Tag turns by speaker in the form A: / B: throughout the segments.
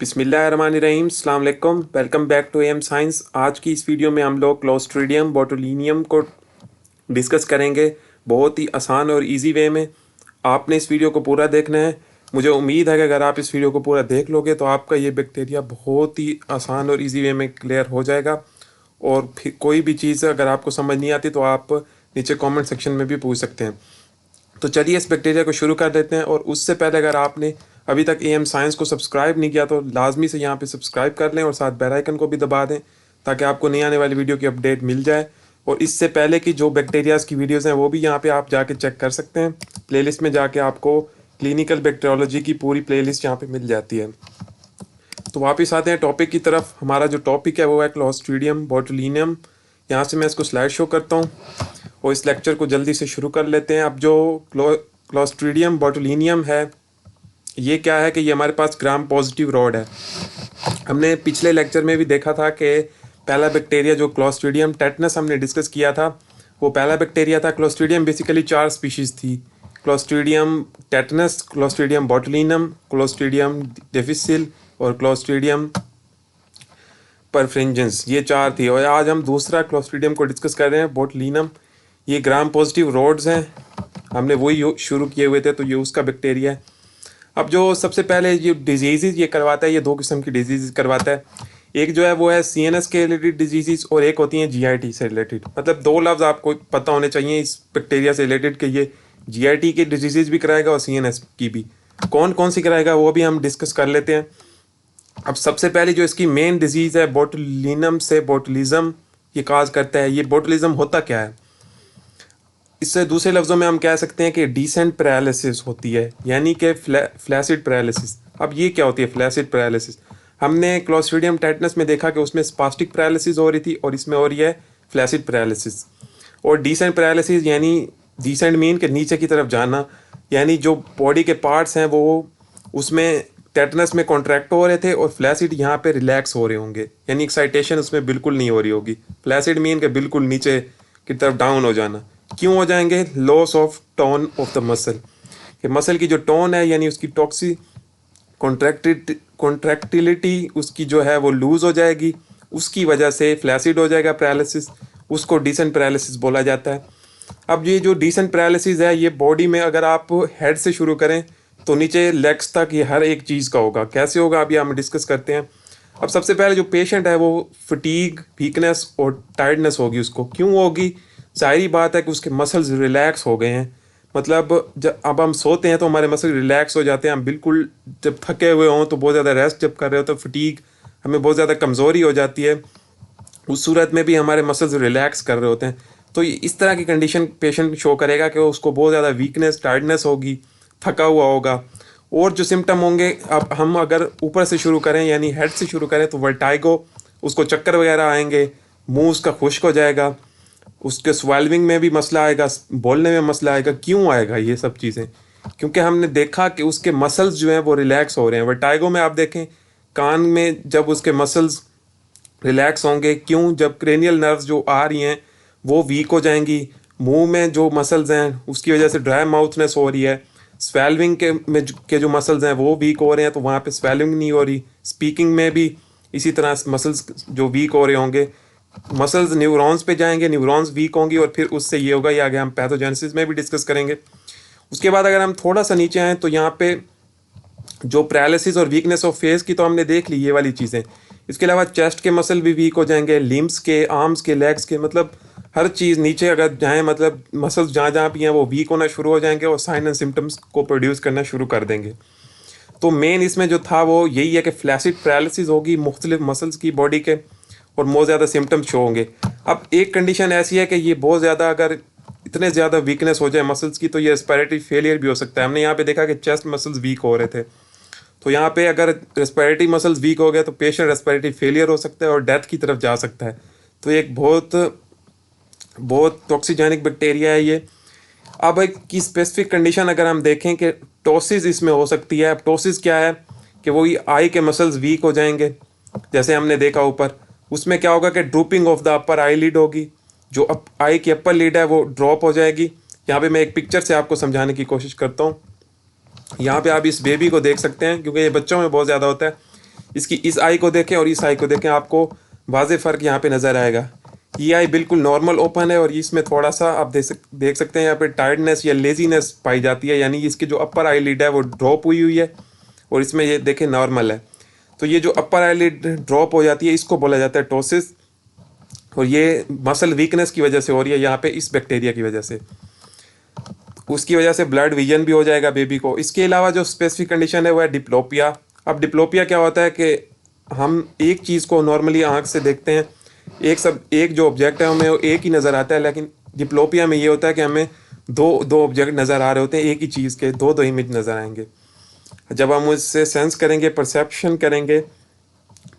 A: बिस्मिल्लाहिर्रहमानिर्रहीम, अस्सलाम वालेकुम। Welcome back to M science. आज की इस वीडियो में हम लोग क्लोस्ट्रीडियम बोटुलिनियम को डिस्कस करेंगे बहुत ही आसान और इजी वे में। आपने इस वीडियो को पूरा देखना है। मुझे उम्मीद है कि अगर आप इस वीडियो को पूरा देख लोगे तो आपका ये बैक्टीरिया बहुत ही आसान और इजी वे में क्लियर हो जाएगा। और फिर कोई भी चीज़ अगर आपको समझ नहीं आती तो आप नीचे कमेंट सेक्शन में भी पूछ सकते हैं। तो चलिए इस बैक्टीरिया को शुरू कर देते हैं। और उससे पहले अगर आपने अभी तक एम साइंस को सब्सक्राइब नहीं किया तो लाजमी से यहाँ पे सब्सक्राइब कर लें और साथ बेल आइकन को भी दबा दें ताकि आपको नई आने वाली वीडियो की अपडेट मिल जाए। और इससे पहले की जो बैक्टीरियाज की वीडियोस हैं वो भी यहाँ पे आप जाके चेक कर सकते हैं। प्लेलिस्ट में जाके आपको क्लिनिकल बैक्टीरियोलॉजी की पूरी प्लेलिस्ट यहाँ पे मिल जाती है। तो वापस आते हैं टॉपिक की तरफ। हमारा जो टॉपिक है वो है क्लोस्ट्रीडियम बोटुलिनियम। यहाँ से मैं इसको स्लाइड शो करता हूँ और इस लेक्चर को जल्दी से शुरू कर लेते हैं। अब जो क्लोस्ट्रीडियम बोटुलिनियम है ये क्या है कि ये हमारे पास ग्राम पॉजिटिव रॉड है। हमने पिछले लेक्चर में भी देखा था कि पहला बैक्टीरिया जो क्लोस्ट्रीडियम टेटनस हमने डिस्कस किया था वो पहला बैक्टीरिया था। क्लोस्ट्रीडियम बेसिकली 4 स्पीशीज़ थी, clostridium tetanus, clostridium botulinum, clostridium difficile और क्लोस्ट्रीडियम परफ्रिंजेंस, ये 4 थी। और आज हम दूसरा क्लोस्ट्रीडियम को डिस्कस कर रहे हैं, बोटुलिनम। ये ग्राम पॉजिटिव रॉड्स हैं, हमने वही शुरू किए हुए थे, तो ये उसका बैक्टीरिया है। अब जो सबसे पहले ये डिजीज़ ये करवाता है, ये 2 किस्म की डिजीज़ करवाता है। एक जो है वो है CNS के रिलेटेड डिजीज़ और एक होती हैं GIT से रिलेटेड। मतलब 2 लफ्ज़ आपको पता होने चाहिए इस बैक्टीरिया से रिलेटेड कि ये GIT के डिजीज़ भी कराएगा और CNS की भी। कौन कौन सी कराएगा वो भी हम डिस्कस कर लेते हैं। अब सबसे पहले जो इसकी मेन डिजीज़ है बोटुलिनम से बोटुलिज्म ये काज करता है। ये बोटुलिज्म होता क्या है, इससे दूसरे लफ्ज़ों में हम कह सकते हैं कि डिसेंट पैरालिसिस होती है, यानी कि फ्लैसिड पैरालिसिस। अब ये क्या होती है फ्लैसिड पैरालिसिस? हमने क्लोस्ट्रीडियम टेटनस में देखा कि उसमें स्पास्टिक पैरालिसिस हो रही थी और इसमें हो रही है फ्लैसिड पैरालिसिस। और डिसेंट पैरालिसिस यानी डिसेंट मीन के नीचे की तरफ जाना, यानी जो बॉडी के पार्ट्स हैं वो उसमें टेटनस में कॉन्ट्रैक्ट हो रहे थे और फ्लैसिड यहाँ पे रिलैक्स हो रहे होंगे, यानी एक्साइटेशन उसमें बिल्कुल नहीं हो रही होगी। फ्लैसिड मीन के बिल्कुल नीचे की तरफ डाउन हो जाना। क्यों हो जाएंगे? Loss of tone of the muscle, कि मसल की जो टोन है यानी उसकी टॉक्सी कॉन्ट्रैक्टिलिटी उसकी जो है वो लूज हो जाएगी, उसकी वजह से फ्लैसिड हो जाएगा पैरालिसिस। उसको डिसेंट पैरालिसिस बोला जाता है। अब ये जो डिसेंट पैरालिसिस है ये बॉडी में अगर आप हेड से शुरू करें तो नीचे लेग्स तक ये हर एक चीज़ का होगा। कैसे होगा अभी हम डिस्कस करते हैं। अब सबसे पहले जो पेशेंट है वो फटीग, वीकनेस और टायर्डनेस होगी उसको। क्यों होगी? जाहिर बात है कि उसके मसल्स रिलैक्स हो गए हैं। मतलब जब अब हम सोते हैं तो हमारे मसल रिलैक्स हो जाते हैं। हम बिल्कुल जब थके हुए हों तो बहुत ज़्यादा रेस्ट जब कर रहे हो तो फटीग, हमें बहुत ज़्यादा कमज़ोरी हो जाती है। उस सूरत में भी हमारे मसल्स रिलैक्स कर रहे होते हैं। तो इस तरह की कंडीशन पेशेंट शो करेगा कि उसको बहुत ज़्यादा वीकनेस, टायर्डनेस होगी, थका हुआ होगा। और जो सिम्टम होंगे, अब हम अगर ऊपर से शुरू करें यानी हेड से शुरू करें तो वर्टाइगो, उसको चक्कर वगैरह आएंगे, मुंह उसका खुश्क हो जाएगा, उसके स्वेलविंग में भी मसला आएगा, बोलने में मसला आएगा। क्यों आएगा ये सब चीज़ें? क्योंकि हमने देखा कि उसके मसल्स जो हैं वो रिलैक्स हो रहे हैं। वर्टाइगो में आप देखें कान में जब उसके मसल्स रिलैक्स होंगे, क्यों? जब क्रेनियल नर्व्स जो आ रही हैं वो वीक हो जाएंगी। मुंह में जो मसल्स हैं उसकी वजह से ड्राई माउथनेस हो रही है। स्वेलविंग के जो मसल्स हैं वो वीक हो रहे हैं तो वहाँ पे स्वेलिंग नहीं हो रही। स्पीकिंग में भी इसी तरह मसल्स जो वीक हो रहे होंगे, मसल्स न्यूरॉन्स पे जाएंगे, न्यूरॉन्स वीक होंगी और फिर उससे ये होगा। ये आगे हम पैथोजेनेसिस में भी डिस्कस करेंगे। उसके बाद अगर हम थोड़ा सा नीचे आएँ तो यहाँ पे जो पैरालिसिस और वीकनेस ऑफ फेस की तो हमने देख ली ये वाली चीज़ें। इसके अलावा चेस्ट के मसल भी वीक हो जाएंगे, लिम्स के, आर्म्स के, लेग्स के, मतलब हर चीज़ नीचे अगर जाएँ मतलब मसल्स जहाँ जहाँ भी हैं वो वीक होना शुरू हो जाएंगे और साइन एंड सिम्टम्स को प्रोड्यूस करना शुरू कर देंगे। तो मेन इसमें जो था वो यही है कि फ्लैसिड पैरालिसिस होगी मुख्तलिफ मसल्स की बॉडी के और बहुत ज़्यादा सिम्टम्स शो होंगे। अब एक कंडीशन ऐसी है कि ये बहुत ज़्यादा अगर इतने ज़्यादा वीकनेस हो जाए मसल्स की तो ये रेस्पिरेटरी फेलियर भी हो सकता है। हमने यहाँ पे देखा कि चेस्ट मसल्स वीक हो रहे थे, तो यहाँ पे अगर रेस्पिरेटरी मसल्स वीक हो गए तो पेशेंट रेस्पिरेटरी फेलियर हो सकता है और डेथ की तरफ जा सकता है। तो एक बहुत टॉक्सिजेनिक बैक्टीरिया है ये। अब एक की स्पेसिफिक कंडीशन अगर हम देखें कि टोसिस इसमें हो सकती है। अब टोसिस क्या है कि वो आई के मसल्स वीक हो जाएंगे जैसे हमने देखा ऊपर। उसमें क्या होगा कि drooping of the upper eyelid होगी, जो आई की अपर लिड है वो ड्रॉप हो जाएगी। यहाँ पे मैं एक पिक्चर से आपको समझाने की कोशिश करता हूँ। यहाँ पे आप इस बेबी को देख सकते हैं क्योंकि ये बच्चों में बहुत ज़्यादा होता है। इसकी इस आई को देखें और इस आई को देखें, आपको वाज़ेह फ़र्क यहाँ पे नज़र आएगा। ये आई बिल्कुल नॉर्मल ओपन है और इसमें थोड़ा सा आप देख सकते हैं यहाँ पे टायर्डनेस या लेजीनेस पाई जाती है, यानी इसकी जो अपर आई लिड है वो ड्रॉप हुई है और इसमें ये देखें नॉर्मल है। तो ये जो अपर आई लिड ड्रॉप हो जाती है इसको बोला जाता है टोसिस, और ये मसल वीकनेस की वजह से हो रही है यहाँ पे इस बैक्टीरिया की वजह से। उसकी वजह से ब्लड विजन भी हो जाएगा बेबी को। इसके अलावा जो स्पेसिफिक कंडीशन है वो है डिप्लोपिया। अब डिप्लोपिया क्या होता है कि हम एक चीज़ को नॉर्मली आँख से देखते हैं, एक जो ऑब्जेक्ट है हमें वो एक ही नज़र आता है, लेकिन डिप्लोपिया में ये होता है कि हमें दो ऑब्जेक्ट नज़र आ रहे होते हैं, एक ही चीज़ के दो इमेज नज़र आएंगे। जब हम उससे सेंस करेंगे, परसेप्शन करेंगे,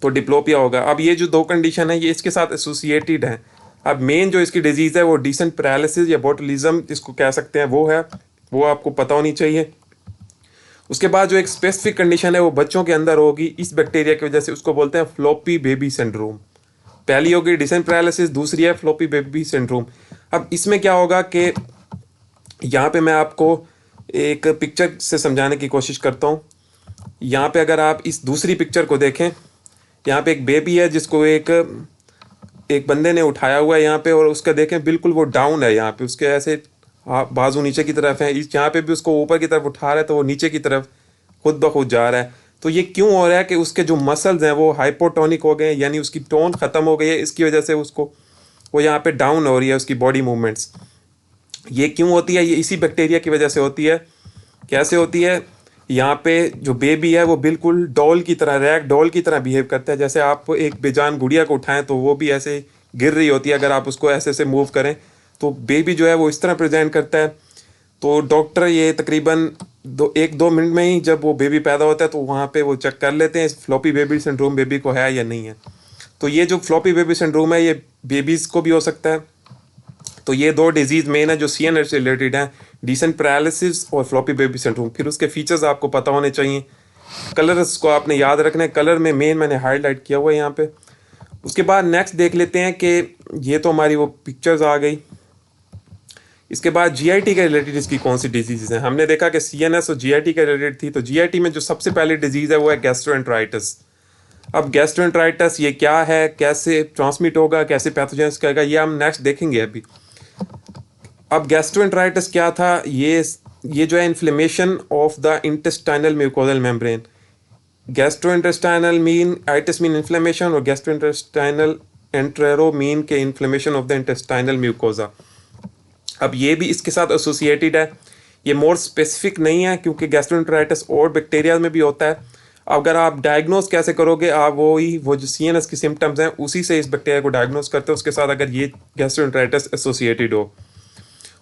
A: तो डिप्लोपिया होगा। अब ये जो दो कंडीशन है ये इसके साथ एसोसिएटेड हैं। अब मेन जो इसकी डिजीज़ है वो डिसेंट पैरालिसिस या बोटुलिज्म जिसको कह सकते हैं वो है, वो आपको पता होनी चाहिए। उसके बाद जो एक स्पेसिफिक कंडीशन है वो बच्चों के अंदर होगी इस बैक्टीरिया की वजह से, उसको बोलते हैं फ्लॉपी बेबी सिंड्रोम। पहली होगी डिसेंट पैरालिसिस, दूसरी है फ्लॉपी बेबी सिंड्रोम। अब इसमें क्या होगा कि यहाँ पे मैं आपको एक पिक्चर से समझाने की कोशिश करता हूँ। यहाँ पे अगर आप इस दूसरी पिक्चर को देखें, यहाँ पे एक बेबी है जिसको एक बंदे ने उठाया हुआ है यहाँ पे, और उसका देखें बिल्कुल वो डाउन है, यहाँ पे उसके ऐसे बाजू नीचे की तरफ है। इस यहाँ पे भी उसको ऊपर की तरफ उठा रहा है तो वो नीचे की तरफ खुद ब खुद जा रहा है। तो ये क्यों हो रहा है कि उसके जो मसल्स हैं वो हाइपोटोनिक हो गए, यानी उसकी टोन ख़त्म हो गई है, इसकी वजह से उसको वो यहाँ पे डाउन हो रही है उसकी बॉडी मूवमेंट्स। ये क्यों होती है? ये इसी बैक्टीरिया की वजह से होती है। कैसे होती है? यहाँ पे जो बेबी है वो बिल्कुल डॉल की तरह, रैग डॉल की तरह बिहेव करता है। जैसे आप एक बेजान गुड़िया को उठाएं तो वो भी ऐसे गिर रही होती है, अगर आप उसको ऐसे ऐसे मूव करें तो बेबी जो है वो इस तरह प्रेजेंट करता है। तो डॉक्टर ये तकरीबन 1-2 मिनट में ही जब वो बेबी पैदा होता है तो वहाँ पे वो चेक कर लेते हैं फ्लॉपी बेबी सिंड्रोम बेबी को है या नहीं है। तो ये जो फ्लॉपी बेबी सिंड्रोम है ये बेबीज़ को भी हो सकता है। तो ये दो डिजीज़ मेन है जो CNS से रिलेटेड हैं, डिसेंट पैरालिसिस और फ्लॉपी बेबी सिंड्रोम। फिर उसके फीचर्स आपको पता होने चाहिए। कलर्स को आपने याद रखना है, कलर में मेन मैंने हाईलाइट किया हुआ है यहाँ पे। उसके बाद नेक्स्ट देख लेते हैं कि ये तो हमारी वो पिक्चर्स आ गई। इसके बाद GIT के रिलेटेड इसकी कौन सी डिजीज़ हैं। हमने देखा कि CNS और GIT के रिलेटेड थी। तो GIT में जो सबसे पहली डिजीज़ है वो है गैस्ट्रोएंटराइटिस। अब गैस्ट्रोएंटराइटिस ये क्या है, कैसे ट्रांसमिट होगा, कैसे पैथोजेंस करेगा, ये हम नेक्स्ट देखेंगे अभी। अब गैस्ट्रोएंटराइटिस क्या था? ये जो है inflammation of the intestinal mucosal membrane. Gastrointestinal itis mean inflammation, और गैस्ट्रोइंटेस्टाइनल एंटेरो मीन के inflammation of the intestinal mucosa. अब ये भी इसके साथ एसोसिएटेड है। ये मोर स्पेसिफिक नहीं है क्योंकि गैस्ट्रोएंटराइटिस और बैक्टीरिया में भी होता है। अगर आप डायग्नोस कैसे करोगे, आप वो जो CNS की सिम्टम्स हैं उसी से इस बैक्टीरिया को डायग्नोस करते हो, उसके साथ अगर ये गैस्ट्रोएंटराइटिस एसोसिएटेड हो।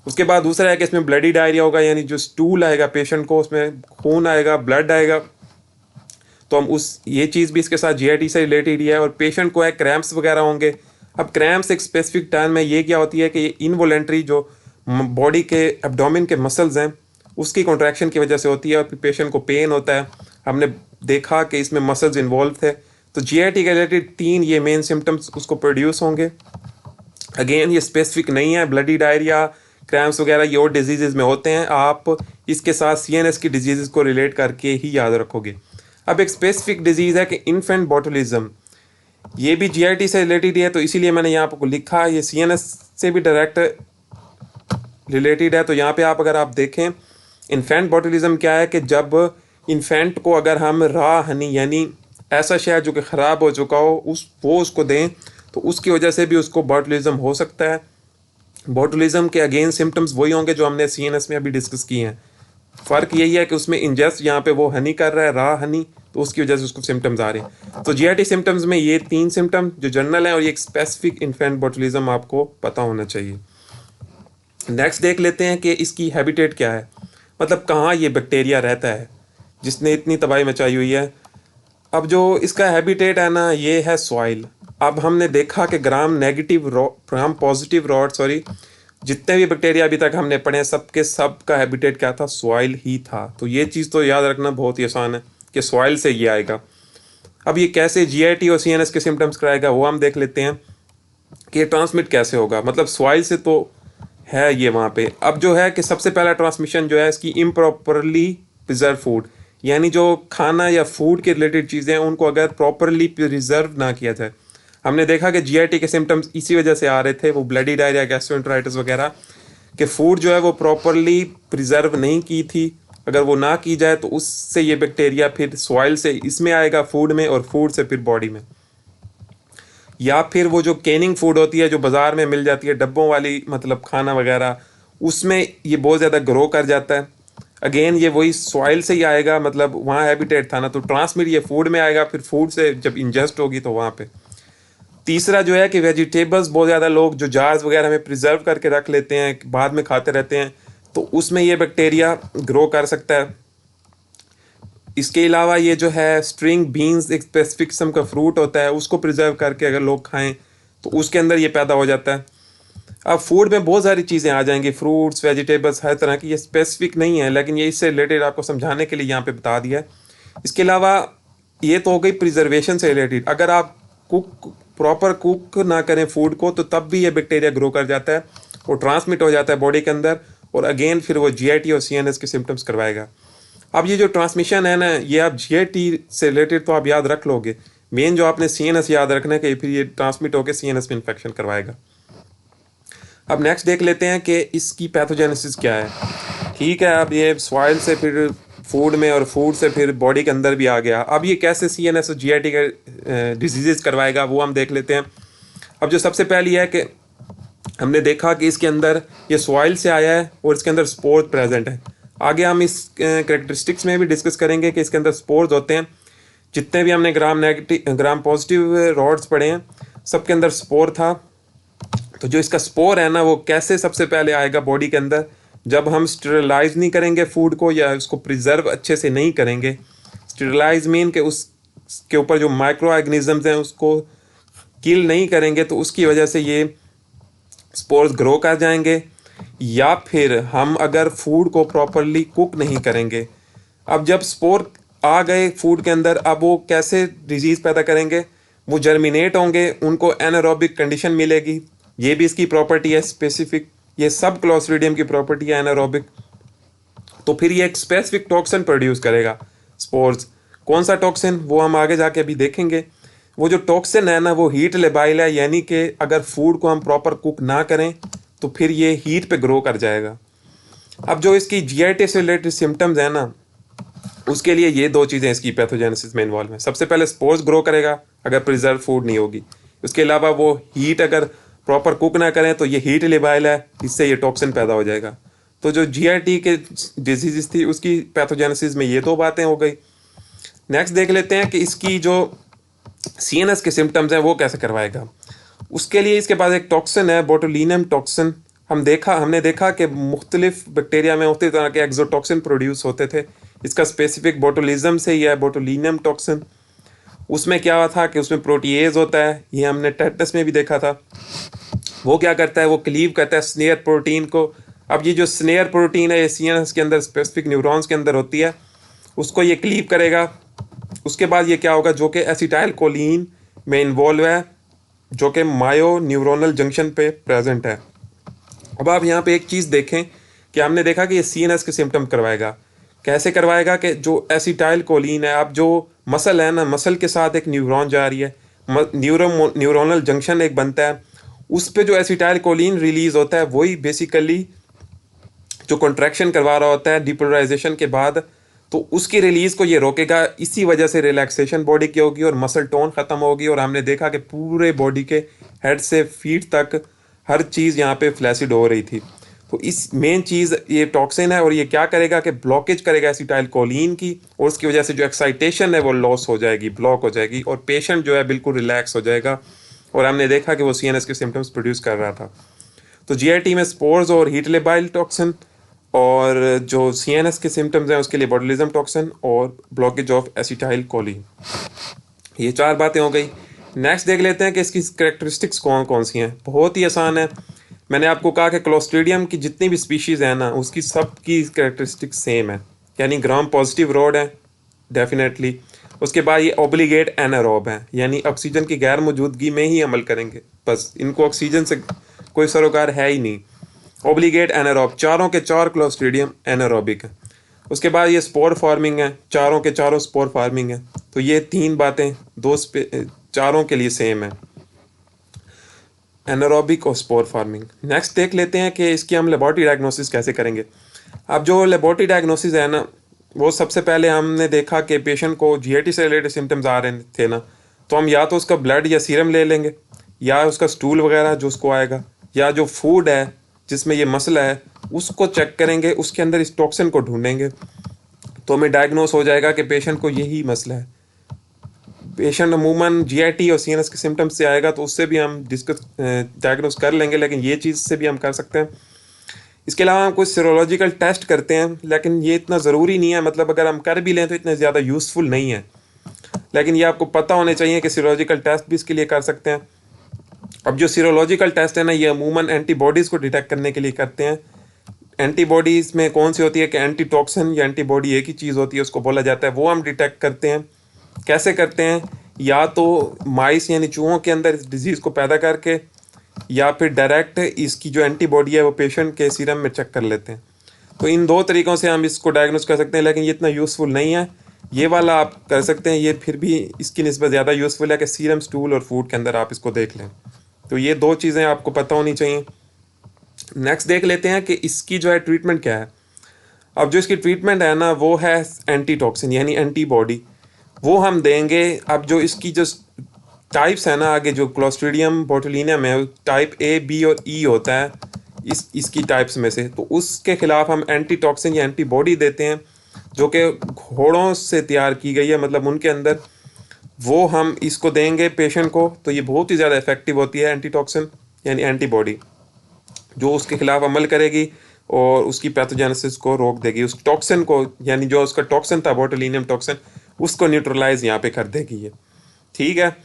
A: उसके बाद दूसरा है कि इसमें ब्लडी डायरिया होगा, यानी जो स्टूल आएगा पेशेंट को उसमें खून आएगा, ब्लड आएगा। तो हम ये चीज़ भी इसके साथ GIT से रिलेटेड ही है। और पेशेंट को है क्रैम्प्स वगैरह होंगे। अब क्रैम्प्स एक स्पेसिफिक टर्म में ये क्या होती है कि ये इनवॉलेंट्री जो बॉडी के एब्डोमेन के मसल्स हैं उसकी कॉन्ट्रैक्शन की वजह से होती है, और फिर पेशेंट को पेन होता है। हमने देखा कि इसमें मसल्स इन्वॉल्व थे। तो GIT के रिलेटेड 3 ये मेन सिम्टम्स उसको प्रोड्यूस होंगे। अगेन ये स्पेसिफिक नहीं है, ब्लडी डायरिया, क्रैम्प्स वगैरह ये और डिजीज़ में होते हैं। आप इसके साथ CNS की डिजीज़ को रिलेट करके ही याद रखोगे। अब एक स्पेसिफिक डिजीज़ है कि इन्फेंट बोटुलिज्म। ये भी GIT से रिलेटेड है, तो इसीलिए मैंने यहाँ पर लिखा, ये CNS से भी डायरेक्ट रिलेटेड है। तो यहाँ पे अगर आप देखें इन्फेंट बोटुलिज्म क्या है कि जब इन्फेंट को अगर हम रॉ हनी यानी ऐसा शहद जो कि ख़राब हो चुका हो वो उसको दें तो उसकी वजह से भी उसको बोटुलिज्म हो सकता है। बोटुलिज्म के अगेन सिम्टम्स वही होंगे जो हमने CNS में अभी डिस्कस किए हैं। फ़र्क यही है कि उसमें इंजेस्ट यहाँ पे वो हनी कर रहा है, रॉ हनी, तो उसकी वजह से उसको सिम्टम्स आ रहे हैं। तो GIT सिम्टम्स में ये 3 सिम्टम जो जनरल हैं और ये एक स्पेसिफिक इन्फेंट बोटुलिज्म आपको पता होना चाहिए। नेक्स्ट देख लेते हैं कि इसकी हैबिटेट क्या है, मतलब कहाँ ये बैक्टीरिया रहता है जिसने इतनी तबाही मचाई हुई है। अब जो इसका हैबिटेट है ना, ये है सॉइल। अब हमने देखा कि ग्राम पॉजिटिव रॉड जितने भी बैक्टीरिया अभी तक हमने पढ़े सब का हैबिटेट क्या था? सॉइल ही था। तो ये चीज़ तो याद रखना बहुत ही आसान है कि सॉइल से ये आएगा। अब ये कैसे GIT और CNS के सिम्टम्स कराएगा वो हम देख लेते हैं कि ये ट्रांसमिट कैसे होगा। मतलब सॉइल से तो है ये वहाँ पे। अब जो है कि सबसे पहला ट्रांसमिशन जो है इसकी इम्प्रॉपरली प्रिजर्व फूड, यानी जो खाना या फूड के रिलेटेड चीज़ें हैं उनको अगर प्रॉपरली प्रिजर्व ना किया जाए। हमने देखा कि जीआईटी के सिम्टम्स इसी वजह से आ रहे थे, वो ब्लडी डायरिया, गैस्ट्रोएंटेराइटिस वगैरह, कि फूड जो है वो प्रॉपरली प्रिजर्व नहीं की थी। अगर वो ना की जाए तो उससे ये बैक्टीरिया फिर सॉइल से इसमें आएगा फूड में, और फूड से फिर बॉडी में। या फिर वो जो कैनिंग फूड होती है जो बाज़ार में मिल जाती है डब्बों वाली, मतलब खाना वगैरह, उसमें ये बहुत ज़्यादा ग्रो कर जाता है। अगेन ये वही सॉइल से ही आएगा, मतलब वहाँ हैबिटेट था ना, तो ट्रांसमिट ये फूड में आएगा, फिर फूड से जब इंजेस्ट होगी तो वहाँ पे। तीसरा जो है कि वेजिटेबल्स बहुत ज़्यादा लोग जो जार्स वगैरह में प्रिजर्व करके रख लेते हैं, बाद में खाते रहते हैं, तो उसमें ये बैक्टीरिया ग्रो कर सकता है। इसके अलावा ये जो है स्ट्रिंग बीन्स, एक स्पेसिफिक किस्म का फ्रूट होता है, उसको प्रिजर्व करके अगर लोग खाएं तो उसके अंदर ये पैदा हो जाता है। अब फूड में बहुत सारी चीज़ें आ जाएंगी, फ्रूट्स, वेजिटेबल्स, हर तरह की, ये स्पेसिफिक नहीं है, लेकिन ये इससे रिलेटेड आपको समझाने के लिए यहाँ पे बता दिया है। इसके अलावा ये तो हो गई प्रिजर्वेशन से रिलेटेड। अगर आप प्रॉपर कुक ना करें फूड को तो तब भी ये बैक्टीरिया ग्रो कर जाता है और ट्रांसमिट हो जाता है बॉडी के अंदर, और अगेन फिर वो जीआईटी और सीएनएस के सिम्टम्स करवाएगा। अब ये जो ट्रांसमिशन है ना, ये आप जीआईटी से रिलेटेड तो आप याद रख लोगे, मेन जो आपने सीएनएस याद रखना है कि फिर ये ट्रांसमिट होकर सीएनएस में इन्फेक्शन करवाएगा। अब नेक्स्ट देख लेते हैं कि इसकी पैथोजेनेसिस क्या है। ठीक है, अब ये सॉइल से फिर फूड में, और फूड से फिर बॉडी के अंदर भी आ गया। अब ये कैसे सीएनएस और जीआईटी के डिजीजेस करवाएगा वो हम देख लेते हैं। अब जो सबसे पहली है कि हमने देखा कि इसके अंदर ये सॉइल से आया है और इसके अंदर स्पोर प्रेजेंट है। आगे हम इस करेक्टरिस्टिक्स में भी डिस्कस करेंगे कि इसके अंदर स्पोर्स होते हैं। जितने भी हमने ग्राम पॉजिटिव रॉड्स पढ़े हैं सबके अंदर स्पोर था। तो जो इसका स्पोर है ना, वो कैसे सबसे पहले आएगा बॉडी के अंदर, जब हम स्टेरलाइज नहीं करेंगे फूड को या उसको प्रिजर्व अच्छे से नहीं करेंगे। स्टेरलाइज मीन के उसके ऊपर जो माइक्रो ऑर्गेनिजम्स हैं उसको किल नहीं करेंगे, तो उसकी वजह से ये स्पोर्स ग्रो कर जाएंगे। या फिर हम अगर फूड को प्रॉपरली कुक नहीं करेंगे, अब जब स्पोर आ गए फूड के अंदर, अब वो कैसे डिजीज़ पैदा करेंगे, वो जर्मिनेट होंगे, उनको एनारोबिक कंडीशन मिलेगी। ये भी इसकी प्रॉपर्टी है स्पेसिफिक, ये सब क्लोस्ट्रीडियम की प्रॉपर्टी है एनारोबिक। तो फिर ये एक स्पेसिफिक टॉक्सिन प्रोड्यूस करेगा स्पोर्स। कौन सा टॉक्सिन वो हम आगे जाके अभी देखेंगे। वो जो टॉक्सिन है ना, वो हीट लेबाइल है, यानी कि अगर फूड को हम प्रॉपर कुक ना करें तो फिर ये हीट पे ग्रो कर जाएगा। अब जो इसकी जीआईटी से रिलेटेड सिम्टम्स है ना, उसके लिए ये दो चीज़ें इसकी पैथोजेनेसिस में इन्वॉल्व हैं। सबसे पहले स्पोर्स ग्रो करेगा अगर प्रिजर्व फूड नहीं होगी। उसके अलावा वो हीट अगर प्रॉपर कुक ना करें तो ये हीट लेबाइल है, इससे ये टॉक्सिन पैदा हो जाएगा। तो जो जीआईटी के डिजीज थी उसकी पैथोजेनेसिस में ये दो बातें हो गई। नेक्स्ट देख लेते हैं कि इसकी जो सीएनएस के सिम्टम्स हैं वो कैसे करवाएगा। उसके लिए इसके पास एक टॉक्सिन है, बोटुलिनम टॉक्सिन। हमने देखा कि मुख्तलिफ बैक्टीरिया में मुख्तलिफ तरह के एक्सोटॉक्सिन प्रोड्यूस होते थे। इसका स्पेसिफिक बोटुलिज्म से ही है, बोटुलिनम टॉक्सिन। उसमें क्या था कि उसमें प्रोटीएज होता है, ये हमने टेटस में भी देखा था। वो क्या करता है, वो क्लीव करता है स्नेयर प्रोटीन को। अब ये जो स्नेयर प्रोटीन है ये सीएनएस के अंदर स्पेसिफिक न्यूरॉन्स के अंदर होती है, उसको ये क्लीव करेगा। उसके बाद ये क्या होगा, जो कि एसिटाइल कोलिन में इन्वॉल्व है, जो कि मायो न्यूरोनल जंक्शन पे प्रेजेंट है। अब आप यहाँ पे एक चीज़ देखें कि हमने देखा कि ये सीएनएस के सिम्टम करवाएगा। कैसे करवाएगा कि जो एसिटाइल कोलिन है, अब जो मसल है ना, मसल के साथ एक न्यूरॉन जा रही है, न्यूरोनल जंक्शन एक बनता है, उस पे जो एसिटाइल कोलिन रिलीज होता है वही बेसिकली जो कॉन्ट्रैक्शन करवा रहा होता है डिपोलराइजेशन के बाद, तो उसकी रिलीज को ये रोकेगा। इसी वजह से रिलैक्सेशन बॉडी की होगी और मसल टोन खत्म होगी। और हमने देखा कि पूरे बॉडी के हेड से फीट तक हर चीज़ यहाँ पे फ्लैसिड हो रही थी। तो इस मेन चीज़ ये टॉक्सिन है, और ये क्या करेगा कि ब्लॉकेज करेगा एसिटाइल कोलिन की, और उसकी वजह से जो एक्साइटेशन है वो लॉस हो जाएगी, ब्लॉक हो जाएगी, और पेशेंट जो है बिल्कुल रिलैक्स हो जाएगा। और हमने देखा कि वो सीएनएस के सिम्टम्स प्रोड्यूस कर रहा था। तो जीआईटी में स्पोर्स और हीट लेबाइल टॉक्सिन, और जो सीएनएस के सिम्टम्स हैं उसके लिए बोटुलिज्म टॉक्सिन और ब्लॉकेज ऑफ एसिटाइल कोलिन। ये चार बातें हो गई। नेक्स्ट देख लेते हैं कि इसकी कैरेक्टरिस्टिक्स कौन कौन सी हैं। बहुत ही आसान है। मैंने आपको कहा कि क्लोस्ट्रीडियम की जितनी भी स्पीशीज़ हैं ना, उसकी सबकी कैरेक्टरिस्टिक्स सेम है, यानी ग्राम पॉजिटिव रॉड है डेफिनेटली। उसके बाद ये ऑब्लिगेट एनारोब है, यानी ऑक्सीजन की गैर मौजूदगी में ही अमल करेंगे, बस इनको ऑक्सीजन से कोई सरोकार है ही नहीं। ऑब्लिगेट एनारोब, चारों के चार क्लोस्ट्रीडियम एनारोबिक है। उसके बाद ये स्पोर फार्मिंग है, चारों के चारों स्पोर फार्मिंग है। तो ये 3 बातें चारों के लिए सेम है, एनारोबिक और स्पोर फार्मिंग। नेक्स्ट देख लेते हैं कि इसकी हम लेबोरेटरी डायग्नोसिस कैसे करेंगे। अब जो लेबोरेटरी डायग्नोसिस है ना, वो सबसे पहले हमने देखा कि पेशेंट को जीआईटी से रिलेटेड सिम्टम्स आ रहे थे ना, तो हम या तो उसका ब्लड या सीरम ले लेंगे, या उसका स्टूल वगैरह जो उसको आएगा, या जो फूड है जिसमें ये मसला है उसको चेक करेंगे, उसके अंदर इस टॉक्सिन को ढूंढेंगे, तो हमें डायग्नोस हो जाएगा कि पेशेंट को यही मसला है। पेशेंट अमूमन जीआईटी और सीएनएस के सिम्टम्स से आएगा तो उससे भी हम डिस्कस डायग्नोस कर लेंगे, लेकिन ये चीज़ से भी हम कर सकते हैं। इसके अलावा हम कुछ सीरोलॉजिकल टेस्ट करते हैं, लेकिन ये इतना ज़रूरी नहीं है, मतलब अगर हम कर भी लें तो इतने ज़्यादा यूज़फुल नहीं है, लेकिन ये आपको पता होने चाहिए कि सीरोलॉजिकल टेस्ट भी इसके लिए कर सकते हैं। अब जो सीरोलॉजिकल टेस्ट है ना, ये अमूमन एंटीबॉडीज़ को डिटेक्ट करने के लिए करते हैं। एंटीबॉडीज़ में कौन सी होती है कि एंटी टॉक्सिन या एंटीबॉडी एक ही चीज़ होती है, उसको बोला जाता है, वो हम डिटेक्ट करते हैं। कैसे करते हैं? या तो माइस यानी चूहों के अंदर इस डिजीज़ को पैदा करके, या फिर डायरेक्ट इसकी जो एंटीबॉडी है वो पेशेंट के सीरम में चेक कर लेते हैं। तो इन 2 तरीक़ों से हम इसको डायग्नोस कर सकते हैं, लेकिन ये इतना यूज़फुल नहीं है। ये वाला आप कर सकते हैं, ये फिर भी इसकी निस्बत ज़्यादा यूज़फुल है कि सीरम, स्टूल और फूड के अंदर आप इसको देख लें। तो ये 2 चीज़ें आपको पता होनी चाहिए। नेक्स्ट देख लेते हैं कि इसकी जो है ट्रीटमेंट क्या है। अब जो इसकी ट्रीटमेंट है ना, वो है एंटी टॉक्सिन यानी एंटीबॉडी, वो हम देंगे। अब जो इसकी जो टाइप्स है ना, आगे जो क्लोस्ट्रीडियम बोटुलिनियम है, टाइप ए, बी और ई होता है इसकी टाइप्स में से, तो उसके खिलाफ हम एंटी टॉक्सिन या एंटीबॉडी देते हैं, जो कि घोड़ों से तैयार की गई है, मतलब उनके अंदर, वो हम इसको देंगे पेशेंट को। तो ये बहुत ही ज़्यादा इफेक्टिव होती है एंटी टॉक्सिन यानी एंटीबॉडी, जो उसके खिलाफ अमल करेगी और उसकी पैथोजेनेसिस को रोक देगी, उस टॉक्सिन को, यानी जो उसका टॉक्सिन था बोटुलिनियम टॉक्सिन, उसको न्यूट्रलाइज यहाँ पे कर देगी ये। ठीक है।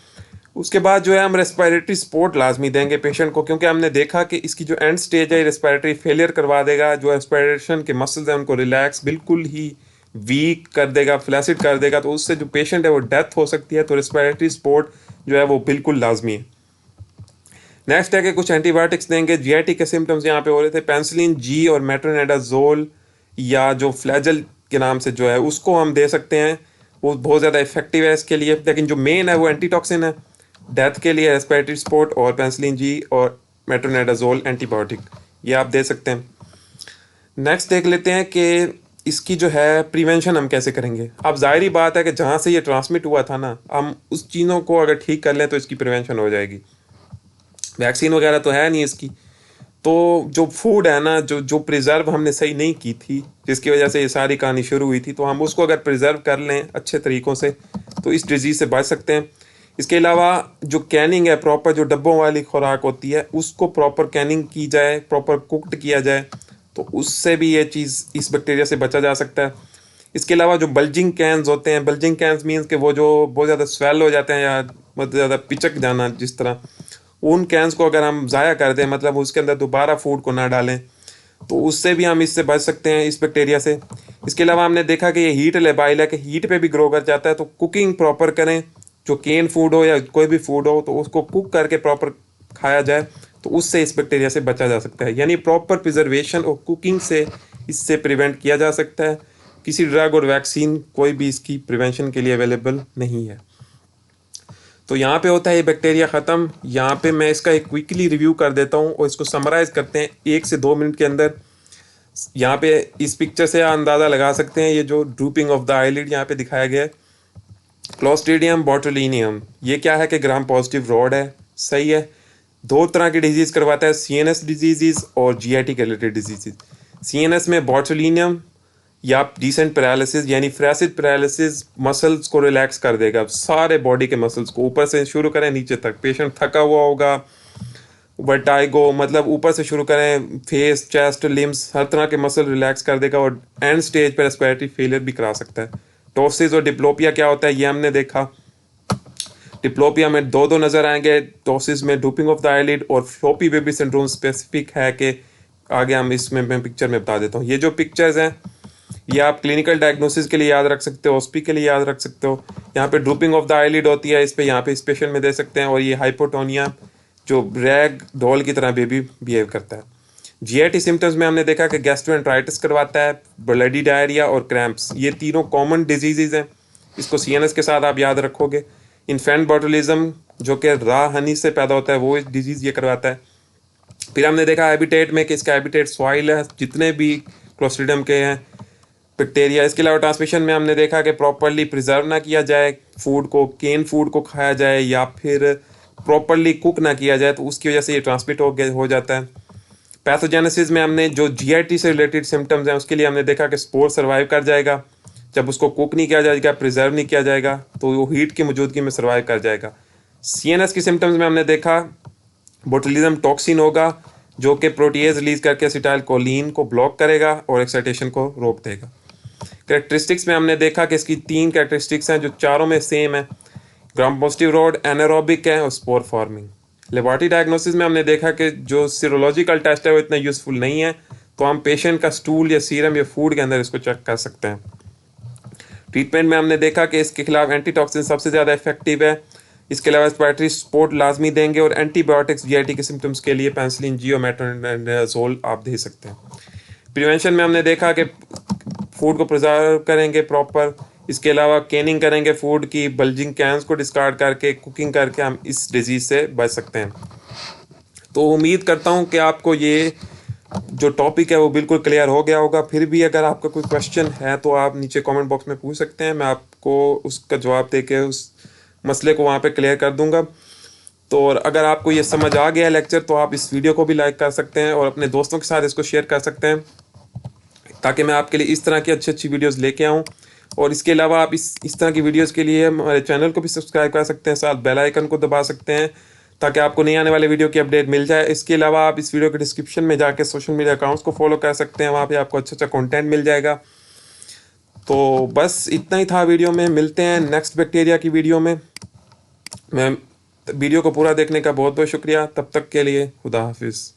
A: उसके बाद जो है हम रेस्पिरेटरी सपोर्ट लाजमी देंगे पेशेंट को, क्योंकि हमने देखा कि इसकी जो एंड स्टेज है रेस्पिरेटरी फेलियर करवा देगा। जो रेस्पिरेशन के मसल्स हैं उनको रिलैक्स, बिल्कुल ही वीक कर देगा, फ्लैसिड कर देगा, तो उससे जो पेशेंट है वो डेथ हो सकती है। तो रेस्पिरेटरी सपोर्ट जो है वो बिल्कुल लाजमी है। नेक्स्ट है कि कुछ एंटीबायोटिक्स देंगे। जीआईटी के सिम्टम्स यहाँ पे हो रहे थे, पेंसिलिन जी और मेट्रोनेडाजोल या जो फ्लैजल के नाम से जो है उसको हम दे सकते हैं, वो बहुत ज़्यादा इफेक्टिव है इसके लिए। लेकिन जो मेन है वो एंटीटॉक्सिन है डेथ के लिए, रेस्पिरेटरी सपोर्ट और पेंसिलिन जी और मेट्रोनेडाजोल एंटीबायोटिक, ये आप दे सकते हैं। नेक्स्ट देख लेते हैं कि इसकी जो है प्रिवेंशन हम कैसे करेंगे। अब जाहिर बात है कि जहाँ से ये ट्रांसमिट हुआ था ना, हम उस चीज़ों को अगर ठीक कर लें तो इसकी प्रिवेंशन हो जाएगी। वैक्सीन वगैरह तो है नहीं इसकी, तो जो फूड है ना, जो जो प्रिजर्व हमने सही नहीं की थी, जिसकी वजह से ये सारी कहानी शुरू हुई थी, तो हम उसको अगर प्रिजर्व कर लें अच्छे तरीक़ों से तो इस डिजीज़ से बच सकते हैं। इसके अलावा जो कैनिंग है, प्रॉपर जो डब्बों वाली खुराक होती है उसको प्रॉपर कैनिंग की जाए, प्रॉपर कुकड किया जाए, तो उससे भी ये चीज़, इस बैक्टीरिया से बचा जा सकता है। इसके अलावा जो बल्जिंग कैंस होते हैं, बल्जिंग कैंस मीन्स कि वो जो बहुत ज़्यादा स्वेल हो जाते हैं या बहुत ज़्यादा पिचक जाना जिस तरह, उन कैंस को अगर हम ज़ाया कर दें, मतलब उसके अंदर दोबारा फूड को ना डालें, तो उससे भी हम इससे बच सकते हैं, इस बैक्टीरिया से। इसके अलावा हमने देखा कि ये हीट लेबाइल है कि हीट पे भी ग्रो कर जाता है, तो कुकिंग प्रॉपर करें। जो केन फूड हो या कोई भी फूड हो तो उसको कुक करके प्रॉपर खाया जाए, तो उससे इस बैक्टीरिया से बचा जा सकता है। यानी प्रॉपर प्रिजर्वेशन और कुकिंग से इससे प्रिवेंट किया जा सकता है। किसी ड्रग और वैक्सीन कोई भी इसकी प्रिवेंशन के लिए अवेलेबल नहीं है। तो यहाँ पे होता है ये बैक्टीरिया ख़त्म। यहाँ पे मैं इसका एक क्विकली रिव्यू कर देता हूँ और इसको समराइज़ करते हैं 1 से 2 मिनट के अंदर। यहाँ पे इस पिक्चर से अंदाज़ा लगा सकते हैं, ये जो ड्रूपिंग ऑफ द आईलिड यहाँ पे दिखाया गया है। क्लोस्ट्रीडियम बोटुलिनियम ये क्या है कि ग्राम पॉजिटिव रॉड है, सही है। 2 तरह की डिजीज़ करवाता है, सीएनएस डिजीज़ और जीआईटी के रिलेटेड डिजीज़। सीएनएस में बोटुलिनियम या डिसेंट पैरालिसिस यानी फ्लैसिड पैरालिसिस, मसल्स को रिलैक्स कर देगा, सारे बॉडी के मसल्स को, ऊपर से शुरू करें नीचे तक। पेशेंट थका हुआ होगा, वर्टाइगो, मतलब ऊपर से शुरू करें, फेस, चेस्ट, लिम्स, हर तरह के मसल रिलैक्स कर देगा और एंड स्टेज पर रेस्पिरेटरी फेलियर भी करा सकता है। टॉसिस और डिप्लोपिया क्या होता है ये हमने देखा। डिप्लोपिया में 2 नज़र आएंगे, टॉसिस में ड्रूपिंग ऑफ द आईलिड, और फ्लोपी बेबी सिंड्रोम स्पेसिफिक है कि आगे हम इसमें मैं पिक्चर में बता देता हूँ। ये जो पिक्चर्स हैं ये आप क्लिनिकल डायग्नोसिस के लिए याद रख सकते हो, ऑस्पी के लिए याद रख सकते हो। यहाँ पे ड्रूपिंग ऑफ द आईलिड होती है, इस पे यहाँ पे इस पेशेंट में दे सकते हैं। और ये हाइपोटोनिया जो रैग डॉल की तरह बेबी बिहेव करता है। जीआईटी सिम्टम्स में हमने देखा कि गैस्ट्रोएंटराइटिस करवाता है, ब्लडी डायरिया और क्रैम्प्स, ये तीनों कॉमन डिजीजेज हैं। इसको सीएनएस के साथ आप याद रखोगे। इन्फेंट बॉटुलिज्म जो कि रॉ हनी से पैदा होता है, वो डिजीज़ ये करवाता है। फिर हमने देखा हैबिटेट में कि इसका हैबिटेट सॉइल है, जितने भी क्लोस्ट्रीडियम के हैं बैक्टीरिया। इसके अलावा ट्रांसमिशन में हमने देखा कि प्रॉपरली प्रिजर्व ना किया जाए फूड को, केन फूड को खाया जाए या फिर प्रॉपरली कुक ना किया जाए, तो उसकी वजह से ये ट्रांसमिट हो जाता है। पैथोजेनेसिस में हमने जो जीआईटी से रिलेटेड सिम्टम्स हैं उसके लिए हमने देखा कि स्पोर सर्वाइव कर जाएगा जब उसको कुक नहीं किया जाएगा, प्रिजर्व नहीं किया जाएगा, तो वो हीट की मौजूदगी में सर्वाइव कर जाएगा। सीएनएस की सिम्टम्स में हमने देखा बोtulism टॉक्सिन होगा जो कि प्रोटीएज रिलीज करके एसिटाइल कोलिन को ब्लॉक करेगा और एक्साइटेशन को रोक देगा। कैरेक्टरिस्टिक्स में हमने देखा कि इसकी 3 कैरेक्टरिस्टिक्स हैं जो चारों में सेम है। ग्राम पॉजिटिव रोड एनारोबिक है और स्पोर फॉर्मिंग। लेबोरेटरी डायग्नोसिस में हमने देखा कि जो सीरोलॉजिकल टेस्ट है वो इतना यूजफुल नहीं है, तो हम पेशेंट का स्टूल या सीरम या फूड के अंदर इसको चेक कर सकते हैं। ट्रीटमेंट में हमने देखा कि इसके खिलाफ एंटीटॉक्सिन सबसे ज़्यादा इफेक्टिव है। इसके अलावा रेस्पिरेटरी सपोर्ट लाजमी देंगे और एंटीबायोटिक्स जीआईटी के सिम्टम्स के लिए पेनिसिलिन जी और मेट्रोनिडाजोल आप दे सकते हैं। प्रिवेंशन में हमने देखा कि फूड को प्रिजर्व करेंगे प्रॉपर। इसके अलावा कैनिंग करेंगे फूड की, बल्जिंग कैंस को डिस्कार्ड करके कुकिंग करके हम इस डिजीज़ से बच सकते हैं। तो उम्मीद करता हूँ कि आपको ये जो टॉपिक है वो बिल्कुल क्लियर हो गया होगा। फिर भी अगर आपका कोई क्वेश्चन है तो आप नीचे कमेंट बॉक्स में पूछ सकते हैं, मैं आपको उसका जवाब दे के उस मसले को वहाँ पे क्लियर कर दूंगा। तो और अगर आपको ये समझ आ गया लेक्चर तो आप इस वीडियो को भी लाइक कर सकते हैं और अपने दोस्तों के साथ इसको शेयर कर सकते हैं, ताकि मैं आपके लिए इस तरह की अच्छी अच्छी वीडियोस लेके आऊँ। और इसके अलावा आप इस तरह की वीडियोस के लिए हमारे चैनल को भी सब्सक्राइब कर सकते हैं, साथ बेल आइकन को दबा सकते हैं ताकि आपको नहीं आने वाले वीडियो की अपडेट मिल जाए। इसके अलावा आप इस वीडियो के डिस्क्रिप्शन में जाके सोशल मीडिया अकाउंट्स को फॉलो कर सकते हैं, वहाँ पे आपको अच्छा अच्छा कंटेंट मिल जाएगा। तो बस इतना ही था वीडियो में, मिलते हैं नेक्स्ट बैक्टीरिया की वीडियो में। मैं वीडियो को पूरा देखने का बहुत बहुत शुक्रिया, तब तक के लिए खुदा हाफिज़।